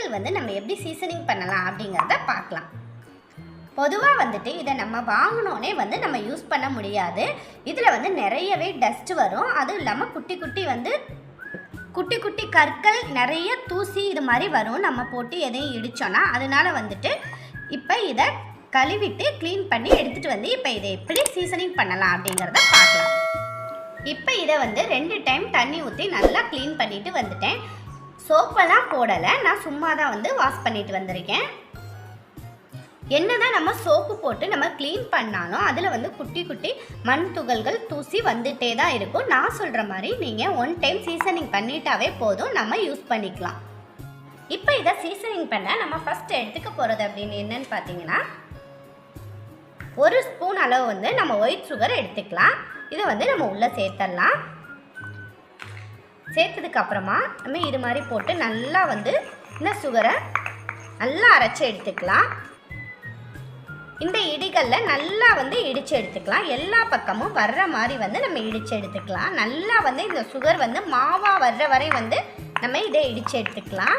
இடிகள் வந்து நம்ம எப்படி சீசனிங் பண்ணலாம் அப்படிங்கிறத பார்க்கலாம். பொதுவாக வந்துட்டு இதை நம்ம வாங்கினோன்னே வந்து நம்ம யூஸ் பண்ண முடியாது. இதில் வந்து நிறையவே டஸ்ட் வரும். அதுவும் இல்லாமல் குட்டி குட்டி கற்கள், நிறைய தூசி இது மாதிரி வரும் நம்ம போட்டு எதையும் இடித்தோன்னா. அதனால வந்துட்டு இப்போ இதை கழுவிட்டு க்ளீன் பண்ணி எடுத்துகிட்டு வந்து இப்போ இதை எப்படி சீசனிங் பண்ணலாம் அப்படிங்கிறத பார்க்கலாம். இப்போ இதை வந்து 2 டைம் தண்ணி ஊற்றி நல்லா க்ளீன் பண்ணிட்டு வந்துட்டேன். சோப்பெல்லாம் போடலை, நான் சும்மா தான் வந்து வாஷ் பண்ணிட்டு வந்திருக்கேன். என்னதான் நம்ம சோப்பு போட்டு நம்ம க்ளீன் பண்ணாலும் அதில் வந்து குட்டி குட்டி மண் துகள்கள், தூசி வந்துட்டே தான் இருக்கும். நான் சொல்கிற மாதிரி நீங்கள் 1 டைம் சீசனிங் பண்ணிட்டாவே போதும், நம்ம யூஸ் பண்ணிக்கலாம். இப்போ இதை சீசனிங் பண்ண நம்ம ஃபஸ்ட் எடுத்துக்க போகிறது அப்படின்னு என்னன்னு பார்த்தீங்கன்னா, 1 ஸ்பூன் அளவு வந்து நம்ம ஒயிட் சுகர் எடுத்துக்கலாம். இதை வந்து நம்ம உள்ளே சேர்த்துடலாம். சேர்த்ததுக்கு அப்புறமா நம்ம இது மாதிரி போட்டு நல்லா வந்து இந்த சுகரை நல்லா அரைச்சி எடுத்துக்கலாம். இந்த இடிகளில் நல்லா வந்து இடித்து எடுத்துக்கலாம். எல்லா பக்கமும் வர்ற மாதிரி வந்து நம்ம இடித்து எடுத்துக்கலாம். நல்லா வந்து இந்த சுகர் வந்து மாவாக வர்ற வரை வந்து நம்ம இதை இடித்து எடுத்துக்கலாம்.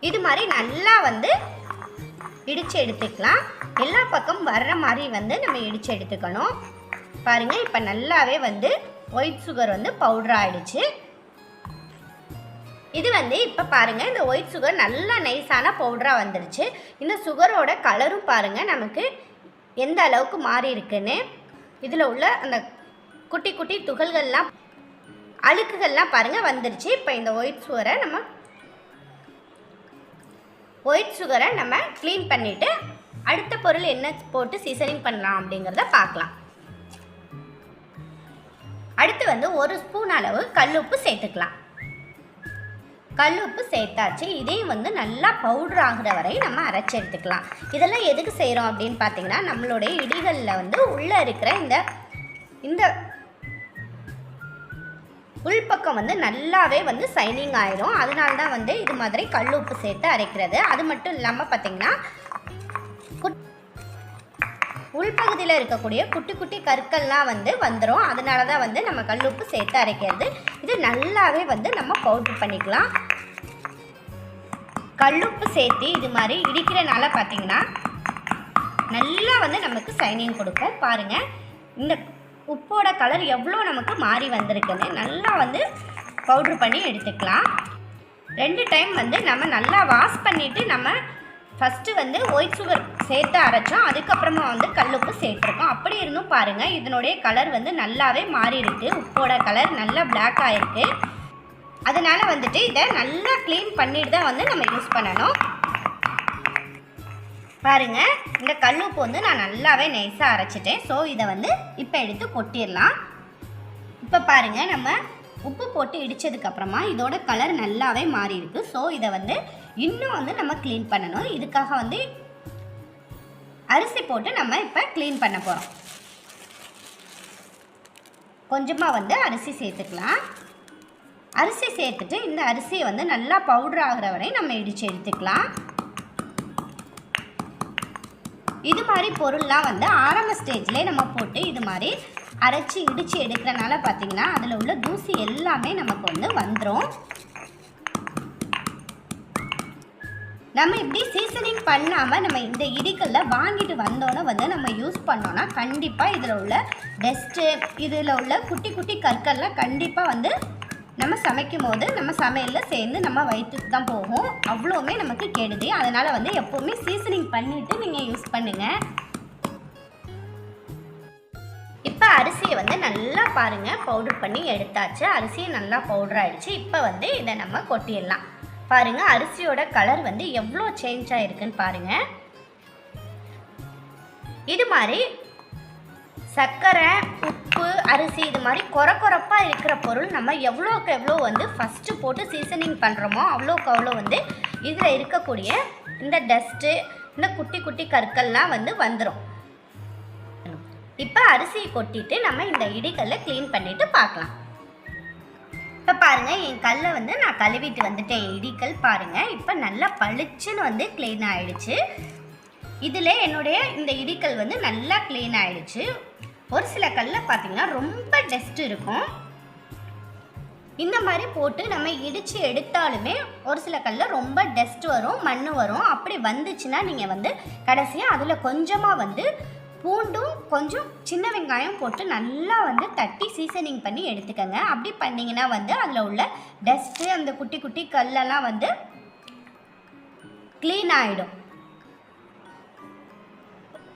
இது மாதிரி நல்லா வந்து இடித்து எடுத்துக்கலாம். எல்லா பக்கம் வர்ற மாதிரி வந்து நம்ம இடித்து எடுத்துக்கணும். பாருங்கள், இப்போ நல்லாவே வந்து ஒயிட் சுகர் வந்து பவுடர் ஆகிடுச்சு. இது வந்து இப்போ பாருங்கள், இந்த ஒயிட் சுகர் நல்லா நைஸான பவுடராக வந்துடுச்சு. இந்த சுகரோட கலரும் பாருங்கள் நமக்கு எந்த அளவுக்கு மாறி இருக்குன்னு. இதில் உள்ள அந்த குட்டி குட்டி துகள்கள்லாம், அழுக்குகள்லாம் பாருங்கள் வந்துடுச்சு. இப்போ இந்த ஒயிட் சுகரை நம்ம க்ளீன் பண்ணிவிட்டு அடுத்த பொருள் என்ன போட்டு சீசனிங் பண்ணலாம் அப்படிங்கிறத பார்க்கலாம். அடுத்து வந்து 1 ஸ்பூன் அளவு கல்லுப்பு சேர்த்துக்கலாம். கல்லுப்பு சேர்த்தாச்சு. இதையும் வந்து நல்லா பவுடர் ஆகிற வரை நம்ம அரைச்சி எடுத்துக்கலாம். இதெல்லாம் எதுக்கு செய்கிறோம் அப்படின்னு பார்த்தீங்கன்னா, நம்மளுடைய இடிகளில் வந்து உள்ளே இருக்கிற இந்த உள்பக்கம் வந்து நல்லாவே வந்து சைனிங் ஆகிடும். அதனால தான் வந்து இது மாதிரி கல்லுப்பு சேர்த்து அரைக்கிறது. அது மட்டும் இல்லாமல் பார்த்தீங்கன்னா, உள்பகுதியில் இருக்கக்கூடிய குட்டி குட்டி கற்கள்லாம் வந்து வந்துடும். அதனால தான் வந்து நம்ம கல்லுப்பு சேர்த்து அரைக்கிறது. இது நல்லாவே வந்து நம்ம பவுட்ரு பண்ணிக்கலாம். கல்லுப்பு சேர்த்து இது மாதிரி இடிக்கிறனால பார்த்தீங்கன்னா நல்லா வந்து நமக்கு சைனிங் கொடுக்கும். பாருங்கள், இந்த உப்போட கலர் எவ்வளோ நமக்கு மாறி வந்திருக்குன்னு. நல்லா வந்து பவுட்ரு பண்ணி எடுத்துக்கலாம். 2 டைம் வந்து நம்ம நல்லா வாஷ் பண்ணிவிட்டு நம்ம ஃபஸ்ட்டு வந்து ஒயிட் சுகர் சேர்த்து அரைச்சோம். அதுக்கப்புறமா வந்து கல்லுப்பு சேர்த்துருக்கோம். அப்படி இருந்தும் பாருங்கள், இதனுடைய கலர் வந்து நல்லாவே மாறி இருக்கு. உப்போட கலர் நல்லா பிளாக் ஆகிருக்கு. அதனால் வந்துட்டு இதை நல்லா க்ளீன் பண்ணிட்டு தான் வந்து நம்ம யூஸ் பண்ணணும். பாருங்கள், இந்த கல்லுப்பு வந்து நான் நல்லாவே நைஸாக அரைச்சிட்டேன். ஸோ இதை வந்து இப்போ எடுத்து கொட்டிடலாம். இப்போ பாருங்கள், நம்ம உப்பு போட்டு இடித்ததுக்கப்புறமா இதோட கலர் நல்லாவே மாறி இருக்கு. ஸோ இதை வந்து இன்னும் வந்து நம்ம க்ளீன் பண்ணணும். இதுக்காக வந்து அரிசி போட்டு நம்ம இப்போ க்ளீன் பண்ண போகிறோம். கொஞ்சமாக வந்து அரிசி சேர்த்துக்கலாம். அரிசி சேர்த்துட்டு இந்த அரிசியை வந்து நல்லா பவுடர் ஆகிற வரை நம்ம இடித்து எடுத்துக்கலாம். இது மாதிரி பொருள்லாம் வந்து ஆரம்ப ஸ்டேஜ்லேயே நம்ம போட்டு இது மாதிரி அரைச்சி இடித்து எடுக்கிறனால பார்த்திங்கன்னா அதில் உள்ள தூசி எல்லாமே நமக்கு வந்து வந்துடும். நம்ம இப்படி சீசனிங் பண்ணாமல் நம்ம இந்த இடிகளில் வாங்கிட்டு வந்தோன்னே வந்து நம்ம யூஸ் பண்ணோன்னா கண்டிப்பாக இதில் உள்ள டஸ்ட்டு, இதில் உள்ள குட்டி குட்டி கற்கள்லாம் கண்டிப்பாக வந்து நம்ம சமைக்கும் போது நம்ம சமையலில் சேர்ந்து நம்ம வயிற்றுக்கு தான் போகும். அவ்வளோவுமே நமக்கு கெடுது. அதனால் வந்து எப்போவுமே சீசனிங் பண்ணிவிட்டு நீங்கள் யூஸ் பண்ணுங்கள். இப்போ அரிசியை வந்து நல்லா பாருங்கள் பவுடர் பண்ணி எடுத்தாச்சு. அரிசியை நல்லா பவுடர் ஆகிடுச்சு. இப்போ வந்து இதை நம்ம கொட்டிடலாம். பாருங்கள், அரிசியோட கலர் வந்து எவ்வளோ சேஞ்ச் ஆகிருக்குன்னு பாருங்கள். இது மாதிரி சர்க்கரை, உப்பு, அரிசி இது மாதிரி கொரப்பாக இருக்கிற பொருள் நம்ம எவ்வளோக்கு எவ்வளோ வந்து ஃபஸ்ட்டு போட்டு சீசனிங் பண்ணுறோமோ அவ்வளோக்கு அவ்வளோ வந்து இதில் இருக்கக்கூடிய இந்த டஸ்ட்டு, இந்த குட்டி குட்டி கற்கள்லாம் வந்து வந்துடும். இப்போ அரிசியை கொட்டிட்டு நம்ம இந்த இடிகளை க்ளீன் பண்ணிவிட்டு பார்க்கலாம். இப்போ பாருங்கள், என் கல்லை வந்து நான் கழுவிட்டு வந்துட்டேன். இடிக்கல் பாருங்கள் இப்போ நல்லா பளிச்சுன்னு வந்து க்ளீன் ஆகிடுச்சு. இதில் என்னுடைய இந்த இடிக்கல் வந்து நல்லா க்ளீன் ஆகிடுச்சு. ஒரு சில கல்லில் பார்த்திங்கன்னா ரொம்ப டஸ்ட் இருக்கும். இந்த மாதிரி போட்டு நம்ம இடித்து எடுத்தாலுமே ஒரு சில கல்லில் ரொம்ப டஸ்ட் வரும், மண் வரும். அப்படி வந்துச்சுன்னா நீங்கள் வந்து கடைசியாக அதில் கொஞ்சமாக வந்து பூண்டும் கொஞ்சம் சின்ன வெங்காயம் போட்டு நல்லா வந்து தட்டி சீசனிங் பண்ணி எடுத்துக்கோங்க. அப்படி பண்ணிங்கன்னா வந்து அதில் உள்ள டஸ்ட்டு அந்த குட்டி குட்டி கல்லெல்லாம் வந்து க்ளீன் ஆகிடும்.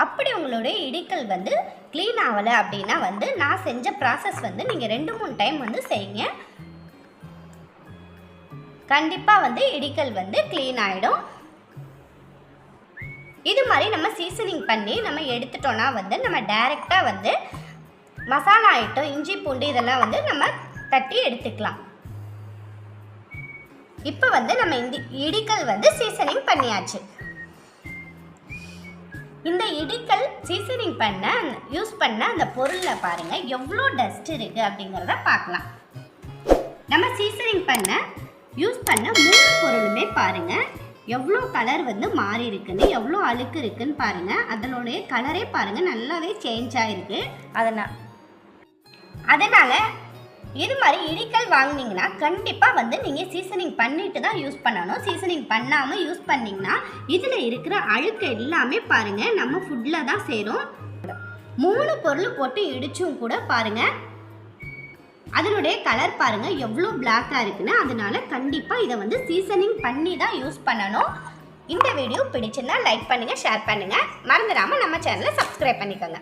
அப்படி உங்களுடைய இடிக்கல் வந்து க்ளீன் ஆகலை அப்படின்னா வந்து நான் செஞ்ச ப்ராசஸ் வந்து நீங்கள் 2-3 டைம் வந்து செய்யுங்க. கண்டிப்பாக வந்து இடிக்கல் வந்து க்ளீன் ஆகிடும். இது மாதிரி நம்ம சீசனிங் பண்ணி நம்ம எடுத்துட்டோன்னா வந்து நம்ம டைரெக்டாக வந்து மசாலா ஐட்டம் இஞ்சி பூண்டு இதெல்லாம் வந்து நம்ம தட்டி எடுத்துக்கலாம். இப்போ வந்து நம்ம இந்த இடிக்கல் வந்து சீசனிங் பண்ணியாச்சு. இந்த இடிக்கல் சீசனிங் பண்ண யூஸ் பண்ண அந்த பொருளில் பாருங்கள் எவ்வளோ டஸ்ட் இருக்குது அப்படிங்கிறத பார்க்கலாம். நம்ம சீசனிங் பண்ண யூஸ் பண்ண 3 பொருளுமே பாருங்கள் எவ்வளோ கலர் வந்து மாறி இருக்குன்னு, எவ்வளோ அழுக்கு இருக்குன்னு பாருங்கள். அதனுடைய கலரே பாருங்கள் நல்லாவே சேஞ்ச் ஆகிருக்கு. அதனால் இது மாதிரி இடிக்கல் வாங்கினீங்கன்னா கண்டிப்பாக வந்து நீங்கள் சீசனிங் பண்ணிட்டு தான் யூஸ் பண்ணணும். சீசனிங் பண்ணாமல் யூஸ் பண்ணிங்கன்னா இதில் இருக்கிற அழுக்கு எல்லாமே பாருங்கள் நம்ம ஃபுட்டில் தான் சேரும். 3 பொருள் போட்டு இடிச்சும் கூட பாருங்கள் அதனுடைய கலர் பாருங்கள் எவ்வளோ பிளாக்காக இருக்குன்னு. அதனால கண்டிப்பாக இதை வந்து சீசனிங் பண்ணி தான் யூஸ் பண்ணணும். இந்த வீடியோ பிடிச்சிருந்தா லைக் பண்ணுங்கள், ஷேர் பண்ணுங்கள், மறந்துடாமல் நம்ம சேனலை சப்ஸ்கிரைப் பண்ணிக்கோங்க.